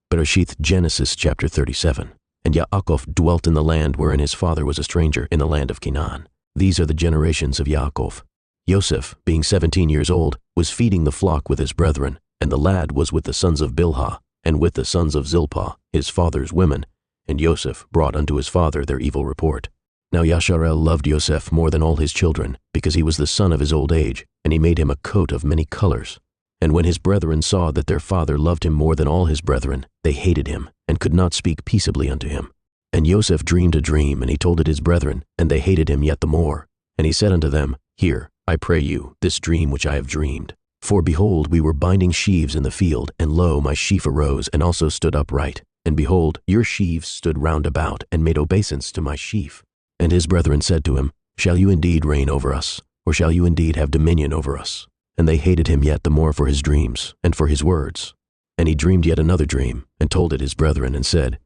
BERE'SHIYTH, Genesis chapter 37. And Yaakov dwelt in the land wherein his father was a stranger, in the land of Canaan. These are the generations of Yaakov. Joseph, being 17 years old, was feeding the flock with his brethren, and the lad was with the sons of Bilhah, and with the sons of Zilpah, his father's women. And Joseph brought unto his father their evil report. Now Yasharel loved Joseph more than all his children, because he was the son of his old age, and he made him a coat of many colors. And when his brethren saw that their father loved him more than all his brethren, they hated him, and could not speak peaceably unto him. And Joseph dreamed a dream, and he told it his brethren, and they hated him yet the more. And he said unto them, Hear, I pray you, this dream which I have dreamed. For behold, we were binding sheaves in the field, and lo, my sheaf arose, and also stood upright. And behold, your sheaves stood round about, and made obeisance to my sheaf. And his brethren said to him, Shall you indeed reign over us, or shall you indeed have dominion over us? And they hated him yet the more for his dreams, and for his words. And he dreamed yet another dream, and told it his brethren, and said,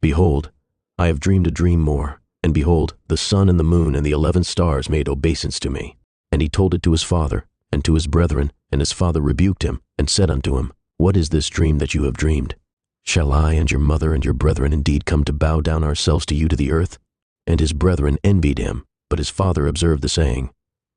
Behold, I have dreamed a dream more, and behold, the sun and the moon and the 11 stars made obeisance to me. And he told it to his father, and to his brethren, and his father rebuked him, and said unto him, What is this dream that you have dreamed? Shall I and your mother and your brethren indeed come to bow down ourselves to you to the earth? And his brethren envied him, but his father observed the saying.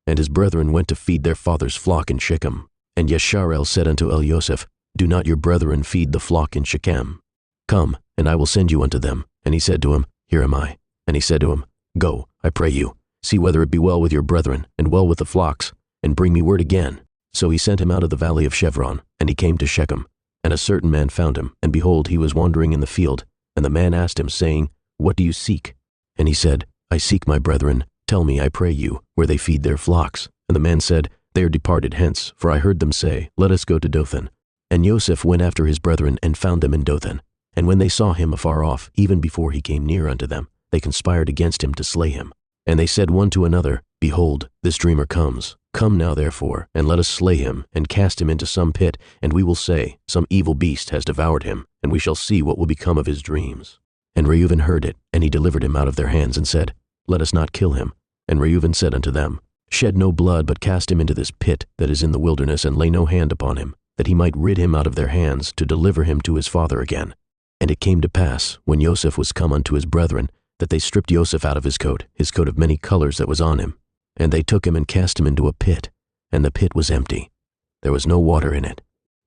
And his brethren went to feed their father's flock in Shechem. And Yasharel said unto Elioseph, Do not your brethren feed the flock in Shechem? Come, and I will send you unto them. And he said to him, Here am I. And he said to him, Go, I pray you, see whether it be well with your brethren, and well with the flocks, and bring me word again. So he sent him out of the valley of Chevron, and he came to Shechem. And a certain man found him, and behold, he was wandering in the field. And the man asked him, saying, What do you seek? And he said, I seek my brethren. Tell me, I pray you, where they feed their flocks. And the man said, They are departed hence, for I heard them say, Let us go to Dothan. And Joseph went after his brethren, and found them in Dothan. And when they saw him afar off, even before he came near unto them, they conspired against him to slay him. And they said one to another, Behold, this dreamer comes. Come now therefore, and let us slay him, and cast him into some pit, and we will say, Some evil beast has devoured him, and we shall see what will become of his dreams. And Reuben heard it, and he delivered him out of their hands, and said, Let us not kill him. And Reuben said unto them, Shed no blood, but cast him into this pit that is in the wilderness, and lay no hand upon him, that he might rid him out of their hands, to deliver him to his father again. And it came to pass, when Joseph was come unto his brethren, that they stripped Joseph out of his coat of many colors that was on him. And they took him and cast him into a pit, and the pit was empty. There was no water in it.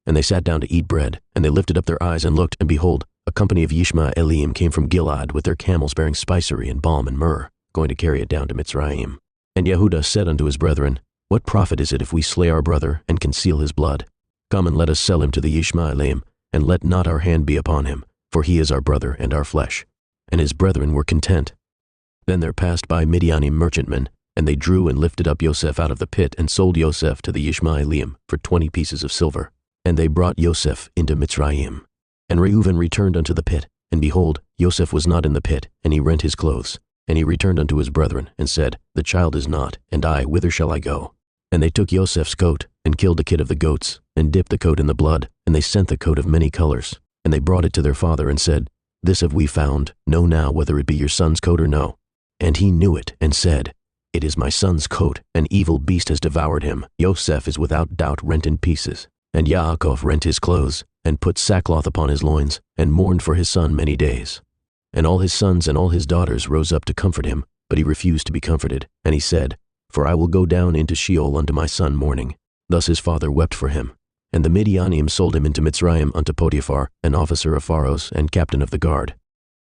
And they sat down to eat bread, and they lifted up their eyes and looked, and behold, a company of Yishmaelim came from Gilead with their camels bearing spicery and balm and myrrh, going to carry it down to Mitzrayim. And Yehudah said unto his brethren, What profit is it if we slay our brother and conceal his blood? Come and let us sell him to the Yishmaelim, and let not our hand be upon him, for he is our brother and our flesh. And his brethren were content. Then there passed by Midianim merchantmen, and they drew and lifted up Joseph out of the pit, and sold Joseph to the Yishmaelim for 20 pieces of silver. And they brought Joseph into Mitzrayim. And Reuben returned unto the pit, and behold, Joseph was not in the pit, and he rent his clothes. And he returned unto his brethren, and said, The child is not, and I, whither shall I go? And they took Joseph's coat, and killed the kid of the goats, and dipped the coat in the blood, and they sent the coat of many colors. And they brought it to their father, and said, This have we found, know now whether it be your son's coat or no. And he knew it, and said, It is my son's coat, an evil beast has devoured him. Joseph is without doubt rent in pieces. And Yaakov rent his clothes, and put sackcloth upon his loins, and mourned for his son many days. And all his sons and all his daughters rose up to comfort him, but he refused to be comforted. And he said, For I will go down into Sheol unto my son mourning. Thus his father wept for him. And the Midianim sold him into Mitzrayim unto Potiphar, an officer of Pharaoh's and captain of the guard.